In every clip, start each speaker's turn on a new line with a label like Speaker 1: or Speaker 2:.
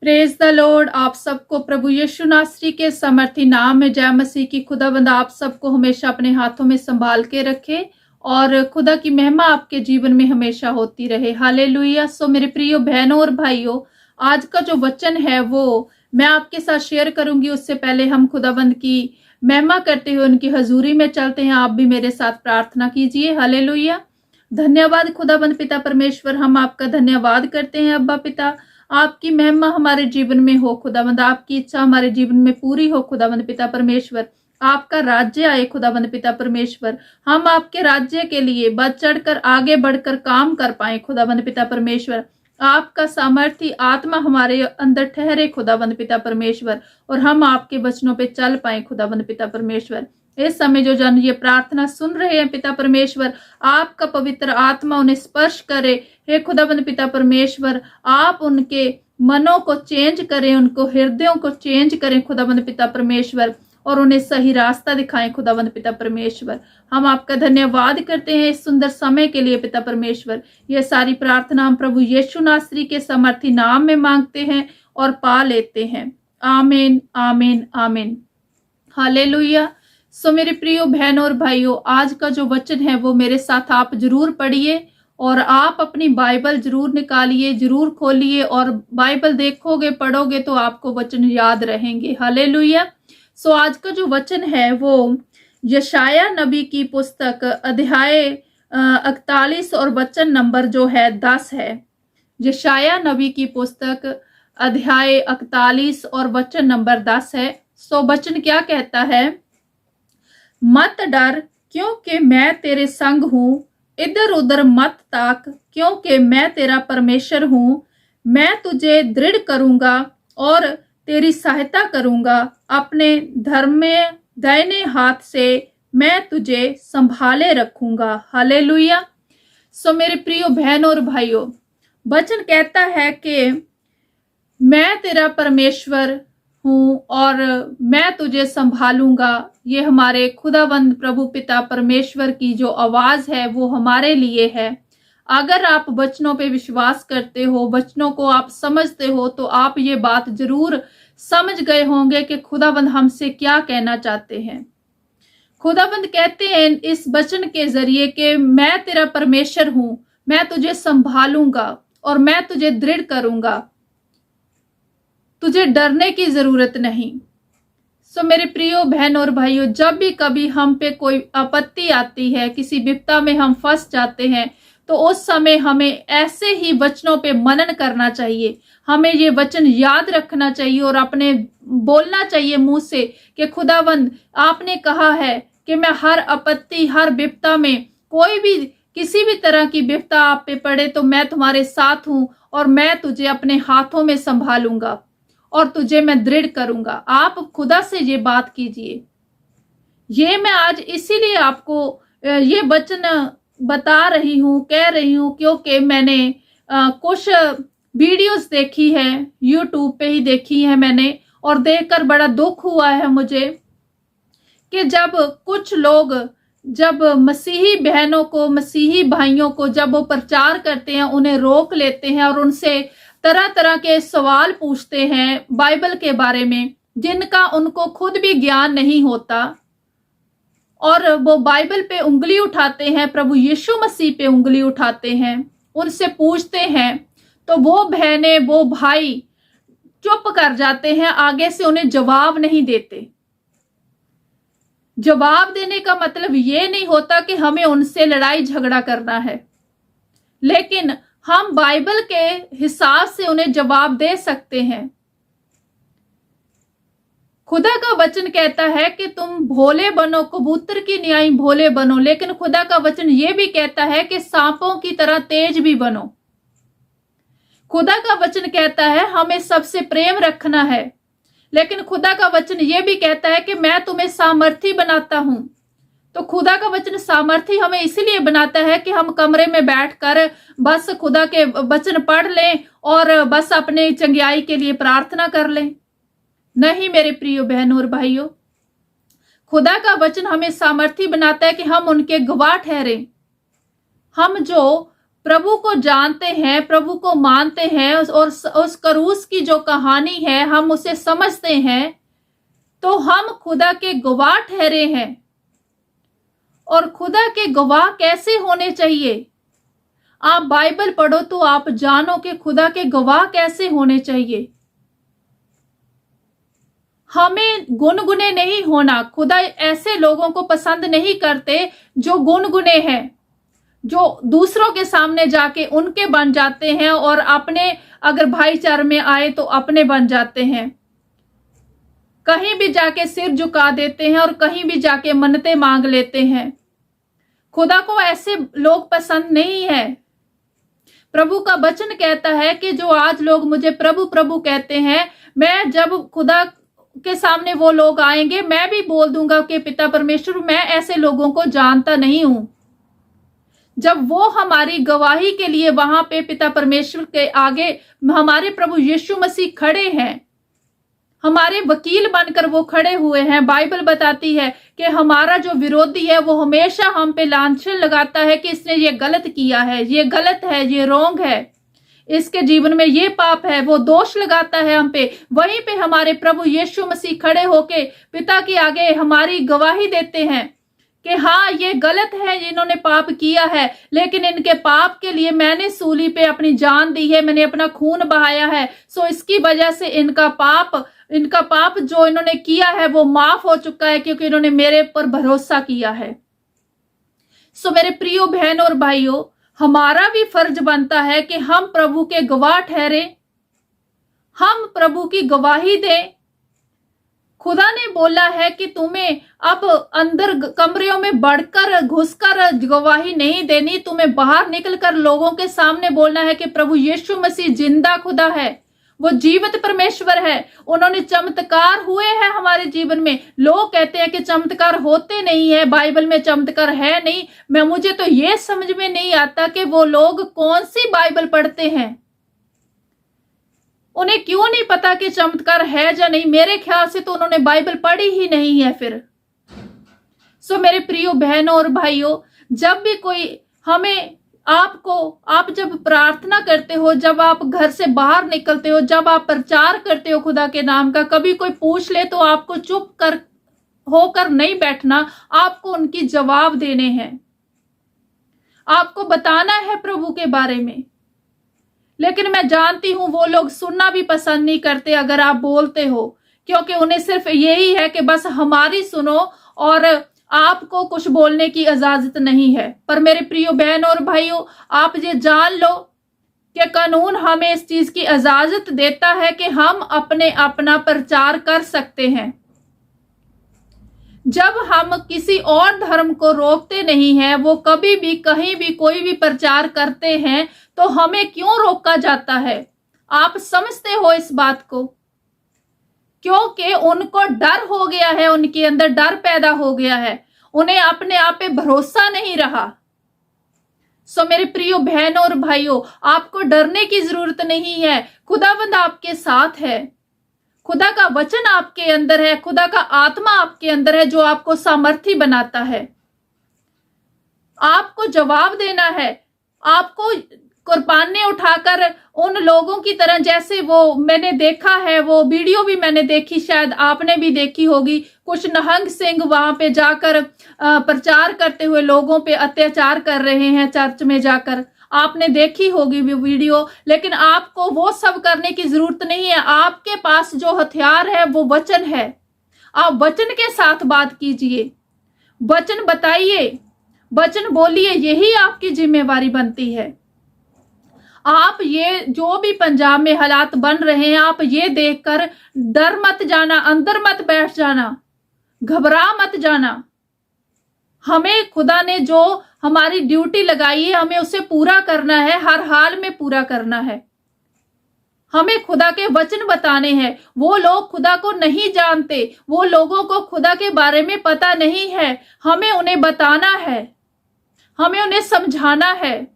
Speaker 1: Praise the Lord. आप सबको प्रभु यीशु नासरी के समर्थी नाम में जय मसीह की। खुदावंद आप सबको हमेशा अपने हाथों में संभाल के रखे और खुदा की महिमा आपके जीवन में हमेशा होती रहे। हालेलुया। सो मेरे प्रियो बहनों और भाइयों, आज का जो वचन है वो मैं आपके साथ शेयर करूंगी। उससे पहले हम खुदावंद की महिमा करते हुए उनकी हजूरी में चलते हैं। आप भी मेरे साथ प्रार्थना कीजिए। हालेलुया। धन्यवाद खुदावंद पिता परमेश्वर, हम आपका धन्यवाद करते हैं अब्बा पिता। आपकी महिमा हमारे जीवन में हो खुदावंद, आपकी इच्छा हमारे जीवन में पूरी हो खुदावंद पिता परमेश्वर। आपका राज्य आए खुदावंद पिता परमेश्वर। हम आपके राज्य के लिए बढ़ चढ़कर आगे बढ़कर काम कर पाए खुदावंद पिता परमेश्वर। आपका सामर्थी आत्मा हमारे अंदर ठहरे खुदावंद पिता परमेश्वर और हम आपके वचनों पे चल पाए खुदावंद पिता परमेश्वर। इस समय जो जन ये प्रार्थना सुन रहे हैं पिता परमेश्वर, आपका पवित्र आत्मा उन्हें स्पर्श करे। हे खुदावंद पिता परमेश्वर, आप उनके मनों को चेंज करें, उनको हृदयों को चेंज करें खुदावंद पिता परमेश्वर, और उन्हें सही रास्ता दिखाएं खुदावंद पिता परमेश्वर। हम आपका धन्यवाद करते हैं इस सुंदर समय के लिए पिता परमेश्वर। ये सारी प्रार्थना हम प्रभु यीशु नासरी के समर्थी नाम में मांगते हैं और पा लेते हैं। आमीन आमीन आमीन। हालेलुया। सो मेरे प्रियो बहनों और भाइयों, आज का जो वचन है वो मेरे साथ आप जरूर पढ़िए और आप अपनी बाइबल जरूर निकालिए, जरूर खोलिए और बाइबल देखोगे पढ़ोगे तो आपको वचन याद रहेंगे। हालेलुया। सो आज का जो वचन है वो यशाया नबी की पुस्तक अध्याय 41 और वचन नंबर जो है 10 है। यशाया नबी की पुस्तक अध्याय 41 और वचन नंबर 10 है। सो वचन क्या कहता है? मत डर क्योंकि मैं तेरे संग हूं, इधर उधर मत ताक क्योंकि मैं तेरा परमेश्वर हूं। मैं तुझे दृढ़ करूंगा और तेरी सहायता करूंगा, अपने धर्म में दाहिने हाथ से मैं तुझे संभाले रखूंगा। हालेलुया। सो मेरे प्रियो बहनों और भाइयों, वचन कहता है कि मैं तेरा परमेश्वर हूं और मैं तुझे संभालूंगा। ये हमारे खुदावंद प्रभु पिता परमेश्वर की जो आवाज है वो हमारे लिए है। अगर आप वचनों पे विश्वास करते हो, वचनों को आप समझते हो, तो आप ये बात जरूर समझ गए होंगे कि खुदावंद हमसे क्या कहना चाहते हैं। खुदावंद कहते हैं इस वचन के जरिए कि मैं तेरा परमेश्वर हूं, मैं तुझे संभालूंगा और मैं तुझे दृढ़ करूंगा, तुझे डरने की जरूरत नहीं। सो मेरे प्रियो बहन और भाइयों, जब भी कभी हम पे कोई आपत्ति आती है, किसी विपदा में हम फंस जाते हैं, तो उस समय हमें ऐसे ही वचनों पे मनन करना चाहिए। हमें ये वचन याद रखना चाहिए और अपने बोलना चाहिए मुंह से कि खुदावंद आपने कहा है कि मैं हर आपत्ति, हर विपदा में, कोई भी किसी भी तरह की विपदा आप पे पड़े तो मैं तुम्हारे साथ हूं और मैं तुझे अपने हाथों में संभालूंगा और तुझे मैं दृढ़ करूंगा। आप खुदा से ये बात कीजिए। ये मैं आज इसीलिए आपको ये वचन बता रही हूँ, कह रही हूँ, क्योंकि मैंने कुछ वीडियोस देखी है, यूट्यूब पे ही देखी है मैंने, और देखकर बड़ा दुख हुआ है मुझे कि जब कुछ लोग जब मसीही बहनों को, मसीही भाइयों को जब वो प्रचार करते हैं, उन्हें रोक लेते हैं और उनसे तरह तरह के सवाल पूछते हैं बाइबल के बारे में, जिनका उनको खुद भी ज्ञान नहीं होता, और वो बाइबल पे उंगली उठाते हैं, प्रभु यीशु मसीह पे उंगली उठाते हैं, उनसे पूछते हैं, तो वो बहनें, वो भाई चुप कर जाते हैं, आगे से उन्हें जवाब नहीं देते। जवाब देने का मतलब ये नहीं होता कि हमें उनसे लड़ाई झगड़ा करना है, लेकिन हम बाइबल के हिसाब से उन्हें जवाब दे सकते हैं। खुदा का वचन कहता है कि तुम भोले बनो, कबूतर की न्याय भोले बनो, लेकिन खुदा का वचन ये भी कहता है कि सांपों की तरह तेज भी बनो। खुदा का वचन कहता है हमें सबसे प्रेम रखना है, लेकिन खुदा का वचन ये भी कहता है कि मैं तुम्हें सामर्थी बनाता हूं। तो खुदा का वचन सामर्थी हमें इसलिए बनाता है कि हम कमरे में बैठकर बस खुदा के वचन पढ़ लें और बस अपने चंगियाई के लिए प्रार्थना कर लें। नहीं मेरे प्रियो बहनों और भाइयों, खुदा का वचन हमें सामर्थी बनाता है कि हम उनके गवाह ठहरें। हम जो प्रभु को जानते हैं, प्रभु को मानते हैं और उस क्रूस की जो कहानी है हम उसे समझते हैं, तो हम खुदा के गवाह ठहरे हैं। और खुदा के गवाह कैसे होने चाहिए? आप बाइबल पढ़ो तो आप जानो कि खुदा के गवाह कैसे होने चाहिए। हमें गुनगुने नहीं होना। खुदा ऐसे लोगों को पसंद नहीं करते जो गुनगुने हैं, जो दूसरों के सामने जाके उनके बन जाते हैं और अपने अगर भाईचारे में आए तो अपने बन जाते हैं। कहीं भी जाके सिर झुका देते हैं और कहीं भी जाके मन्नतें मांग लेते हैं। खुदा को ऐसे लोग पसंद नहीं है। प्रभु का वचन कहता है कि जो आज लोग मुझे प्रभु प्रभु कहते हैं, मैं जब खुदा के सामने वो लोग आएंगे, मैं भी बोल दूंगा कि पिता परमेश्वर, मैं ऐसे लोगों को जानता नहीं हूं। जब वो हमारी गवाही के लिए वहां पे पिता परमेश्वर के आगे हमारे प्रभु यीशु मसीह खड़े हैं, हमारे वकील बनकर वो खड़े हुए हैं। बाइबल बताती है कि हमारा जो विरोधी है वो हमेशा हम पे लांछन लगाता है कि इसने ये गलत किया है, ये गलत है, ये रोंग है, इसके जीवन में ये पाप है, वो दोष लगाता है हम पे। वहीं पे हमारे प्रभु यीशु मसीह खड़े होके पिता के आगे हमारी गवाही देते हैं कि हाँ, ये गलत है, इन्होंने पाप किया है, लेकिन इनके पाप के लिए मैंने सूली पे अपनी जान दी है, मैंने अपना खून बहाया है। सो इसकी वजह से इनका पाप जो इन्होंने किया है वो माफ हो चुका है, क्योंकि इन्होंने मेरे पर भरोसा किया है। सो मेरे प्रियो बहन और भाइयों, हमारा भी फर्ज बनता है कि हम प्रभु के गवाह ठहरे, हम प्रभु की गवाही दें। खुदा ने बोला है कि तुम्हें अब अंदर कमरों में बढ़कर घुसकर गवाही नहीं देनी, तुम्हें बाहर निकलकर लोगों के सामने बोलना है कि प्रभु यीशु मसीह जिंदा खुदा है, वो जीवित परमेश्वर है। उन्होंने चमत्कार हुए हैं हमारे जीवन में। लोग कहते हैं कि चमत्कार होते नहीं है, बाइबल में चमत्कार है नहीं। मुझे तो ये समझ में नहीं आता कि वो लोग कौन सी बाइबल पढ़ते हैं, उन्हें क्यों नहीं पता कि चमत्कार है या नहीं। मेरे ख्याल से तो उन्होंने बाइबल पढ़ी ही नहीं है फिर। सो मेरे प्रियो बहनों और भाइयों, जब भी कोई हमें आप जब प्रार्थना करते हो, जब आप घर से बाहर निकलते हो, जब आप प्रचार करते हो खुदा के नाम का, कभी कोई पूछ ले तो आपको चुप कर होकर नहीं बैठना, आपको उनकी जवाब देने हैं, आपको बताना है प्रभु के बारे में। लेकिन मैं जानती हूं वो लोग सुनना भी पसंद नहीं करते अगर आप बोलते हो, क्योंकि उन्हें सिर्फ यही है कि बस हमारी सुनो और आपको कुछ बोलने की इजाजत नहीं है। पर मेरे प्रियो बहन और भाइयों, आप ये जान लो कि कानून हमें इस चीज की इजाजत देता है कि हम अपना प्रचार कर सकते हैं। जब हम किसी और धर्म को रोकते नहीं हैं, वो कभी भी कहीं भी कोई भी प्रचार करते हैं, तो हमें क्यों रोका जाता है? आप समझते हो इस बात को? क्योंकि उनको डर हो गया है, उनके अंदर डर पैदा हो गया है, उन्हें अपने आप पे भरोसा नहीं रहा। सो मेरे प्रियो बहनों और भाइयों, आपको डरने की जरूरत नहीं है। खुदावंद आपके साथ है, खुदा का वचन आपके अंदर है, खुदा का आत्मा आपके अंदर है जो आपको सामर्थी बनाता है। आपको जवाब देना है, आपको कुर्बानी उठाकर उन लोगों की तरह, जैसे वो मैंने देखा है, वो वीडियो भी मैंने देखी, शायद आपने भी देखी होगी, कुछ नहंग सिंह वहां पे जाकर प्रचार करते हुए लोगों पे अत्याचार कर रहे हैं चर्च में जाकर। आपने देखी होगी वो वीडियो। लेकिन आपको वो सब करने की जरूरत नहीं है। आपके पास जो हथियार है वो वचन है। आप वचन के साथ बात कीजिए, वचन बताइए, वचन बोलिए, यही आपकी जिम्मेवारी बनती है। आप ये जो भी पंजाब में हालात बन रहे हैं, आप ये देखकर डर मत जाना, अंदर मत बैठ जाना, घबरा मत जाना। हमें खुदा ने जो हमारी ड्यूटी लगाई है, हमें उसे पूरा करना है, हर हाल में पूरा करना है। हमें खुदा के वचन बताने हैं। वो लोग खुदा को नहीं जानते, वो लोगों को खुदा के बारे में पता नहीं है, हमें उन्हें बताना है, हमें उन्हें समझाना है।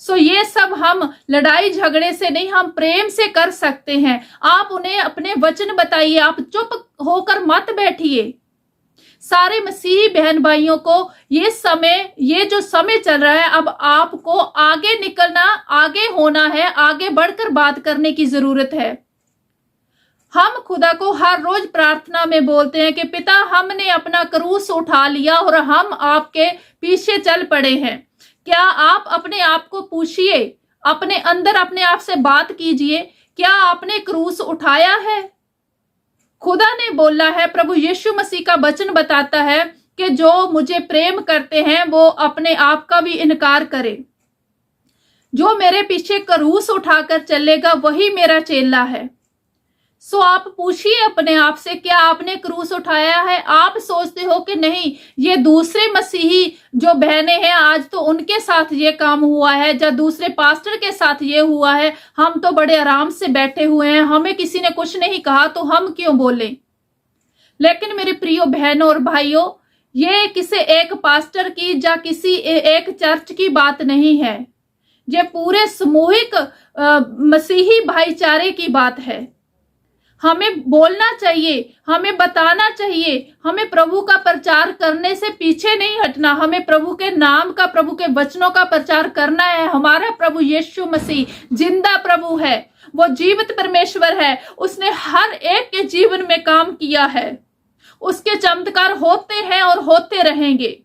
Speaker 1: सो ये सब हम लड़ाई झगड़े से नहीं, हम प्रेम से कर सकते हैं। आप उन्हें अपने वचन बताइए, आप चुप होकर मत बैठिए। सारे मसीही बहन भाइयों को ये जो समय चल रहा है, अब आपको आगे निकलना, आगे होना है, आगे बढ़कर बात करने की जरूरत है। हम खुदा को हर रोज प्रार्थना में बोलते हैं कि पिता, हमने अपना क्रूस उठा लिया और हम आपके पीछे चल पड़े हैं। क्या आप अपने आप को पूछिए, अपने अंदर अपने आप से बात कीजिए, क्या आपने क्रूस उठाया है? खुदा ने बोला है, प्रभु यीशु मसीह का वचन बताता है कि जो मुझे प्रेम करते हैं वो अपने आप का भी इनकार करे। जो मेरे पीछे क्रूस उठाकर चलेगा वही मेरा चेला है। सो आप पूछिए अपने आप से, क्या आपने क्रूस उठाया है? आप सोचते हो कि नहीं, ये दूसरे मसीही जो बहनें हैं आज तो उनके साथ ये काम हुआ है, या दूसरे पास्टर के साथ ये हुआ है, हम तो बड़े आराम से बैठे हुए हैं, हमें किसी ने कुछ नहीं कहा तो हम क्यों बोले। लेकिन मेरे प्रियो बहनों और भाइयों, ये किसी एक पास्टर की या किसी एक चर्च की बात नहीं है, ये पूरे सामूहिक मसीही भाईचारे की बात है। हमें बोलना चाहिए, हमें बताना चाहिए, हमें प्रभु का प्रचार करने से पीछे नहीं हटना, हमें प्रभु के नाम का, प्रभु के वचनों का प्रचार करना है। हमारा प्रभु यीशु मसीह जिंदा प्रभु है, वो जीवित परमेश्वर है, उसने हर एक के जीवन में काम किया है, उसके चमत्कार होते हैं और होते रहेंगे।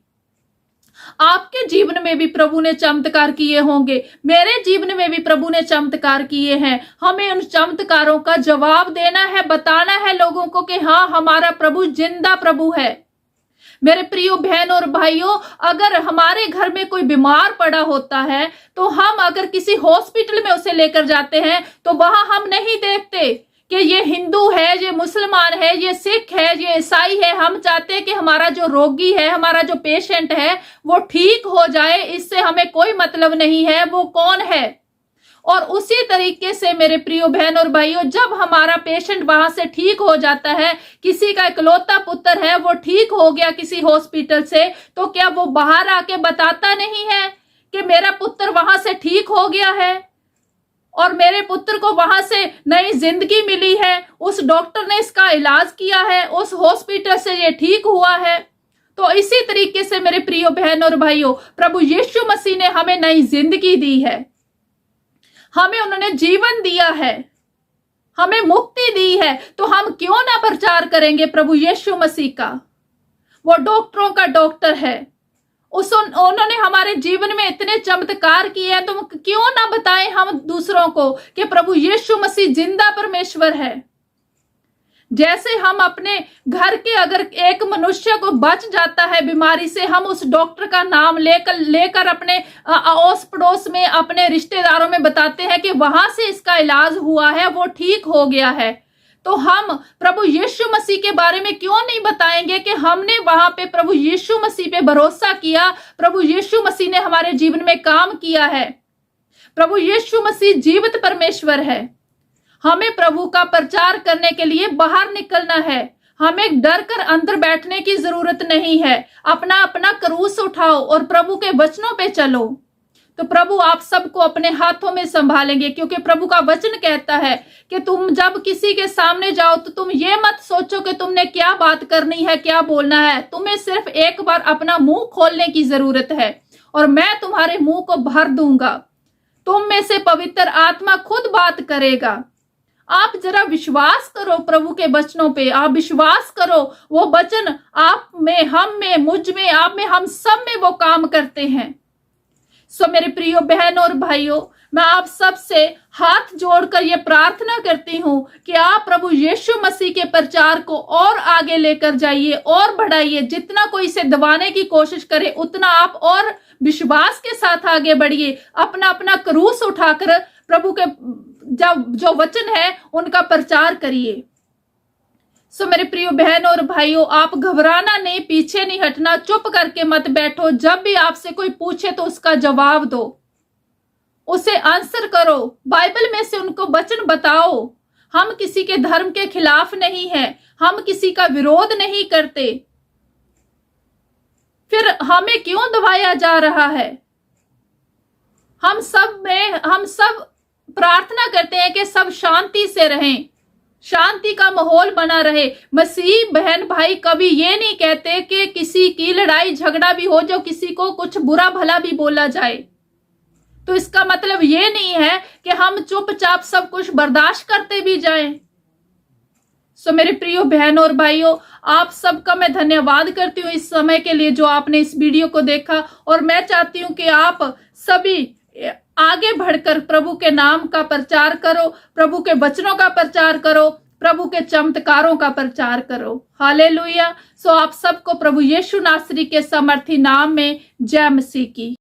Speaker 1: आपके जीवन में भी प्रभु ने चमत्कार किए होंगे, मेरे जीवन में भी प्रभु ने चमत्कार किए हैं। हमें उन चमत्कारों का जवाब देना है, बताना है लोगों को कि हाँ, हमारा प्रभु जिंदा प्रभु है। मेरे प्रियो बहन और भाइयों, अगर हमारे घर में कोई बीमार पड़ा होता है तो हम अगर किसी हॉस्पिटल में उसे लेकर जाते हैं तो वहां हम नहीं देखते कि ये हिंदू है, ये मुसलमान है, ये सिख है, ये ईसाई है। हम चाहते हैं कि हमारा जो रोगी है, हमारा जो पेशेंट है वो ठीक हो जाए, इससे हमें कोई मतलब नहीं है वो कौन है। और उसी तरीके से मेरे प्रियो बहन और भाइयों, जब हमारा पेशेंट वहां से ठीक हो जाता है, किसी का इकलौता पुत्र है वो ठीक हो गया किसी हॉस्पिटल से, तो क्या वो बाहर आके बताता नहीं है कि मेरा पुत्र वहां से ठीक हो गया है और मेरे पुत्र को वहां से नई जिंदगी मिली है, उस डॉक्टर ने इसका इलाज किया है, उस हॉस्पिटल से ये ठीक हुआ है। तो इसी तरीके से मेरे प्रियो बहन और भाइयों, प्रभु यीशु मसीह ने हमें नई जिंदगी दी है, हमें उन्होंने जीवन दिया है, हमें मुक्ति दी है, तो हम क्यों ना प्रचार करेंगे प्रभु यीशु मसीह का। वो डॉक्टरों का डॉक्टर है, उन्होंने हमारे जीवन में इतने चमत्कार किए हैं, तो क्यों ना बताएं हम दूसरों को कि प्रभु यीशु मसीह जिंदा परमेश्वर है। जैसे हम अपने घर के अगर एक मनुष्य को बच जाता है बीमारी से, हम उस डॉक्टर का नाम लेकर अपने अड़ोस पड़ोस में, अपने रिश्तेदारों में बताते हैं कि वहां से इसका इलाज हुआ है, वो ठीक हो गया है, तो हम प्रभु यीशु मसीह के बारे में क्यों नहीं बताएंगे कि हमने वहां पे प्रभु यीशु मसीह पे भरोसा किया, प्रभु यीशु मसीह ने हमारे जीवन में काम किया है। प्रभु यीशु मसीह जीवित परमेश्वर है। हमें प्रभु का प्रचार करने के लिए बाहर निकलना है, हमें डर कर अंदर बैठने की जरूरत नहीं है। अपना अपना क्रूस उठाओ और प्रभु के वचनों पे चलो, तो प्रभु आप सबको अपने हाथों में संभालेंगे। क्योंकि प्रभु का वचन कहता है कि तुम जब किसी के सामने जाओ तो तुम ये मत सोचो कि तुमने क्या बात करनी है, क्या बोलना है। तुम्हें सिर्फ एक बार अपना मुंह खोलने की जरूरत है और मैं तुम्हारे मुंह को भर दूंगा। तुम में से पवित्र आत्मा खुद बात करेगा। आप जरा विश्वास करो प्रभु के वचनों पे, आप विश्वास करो, वो वचन आप में, हम में, मुझ में, आप में, हम सब में वो काम करते हैं। सो मेरे प्रियो बहन और भाइयों, मैं आप सब से हाथ जोड़कर ये प्रार्थना करती हूँ कि आप प्रभु यीशु मसीह के प्रचार को और आगे लेकर जाइए और बढ़ाइए। जितना कोई इसे दबाने की कोशिश करे उतना आप और विश्वास के साथ आगे बढ़िए। अपना अपना क्रूस उठाकर प्रभु के जो वचन है उनका प्रचार करिए। सो मेरे प्रियो बहन और भाइयों, आप घबराना नहीं, पीछे नहीं हटना, चुप करके मत बैठो। जब भी आपसे कोई पूछे तो उसका जवाब दो, उसे आंसर करो, बाइबल में से उनको वचन बताओ। हम किसी के धर्म के खिलाफ नहीं है, हम किसी का विरोध नहीं करते, फिर हमें क्यों दबाया जा रहा है। हम सब प्रार्थना करते हैं कि सब शांति से रहें, शांति का माहौल बना रहे। मसीह बहन भाई कभी ये नहीं कहते कि किसी की लड़ाई झगड़ा भी हो, जो किसी को कुछ बुरा भला भी बोला जाए, तो इसका मतलब ये नहीं है कि हम चुपचाप सब कुछ बर्दाश्त करते भी जाएं। सो मेरे प्रियो बहनों और भाइयों, आप सबका मैं धन्यवाद करती हूँ इस समय के लिए जो आपने इस वीडियो को देखा। और मैं चाहती हूँ कि आप सभी आगे बढ़कर प्रभु के नाम का प्रचार करो, प्रभु के वचनों का प्रचार करो, प्रभु के चमत्कारों का प्रचार करो। हालेलुया। सो आप सबको प्रभु यीशु नासरी के सामर्थी नाम में जय मसीह की।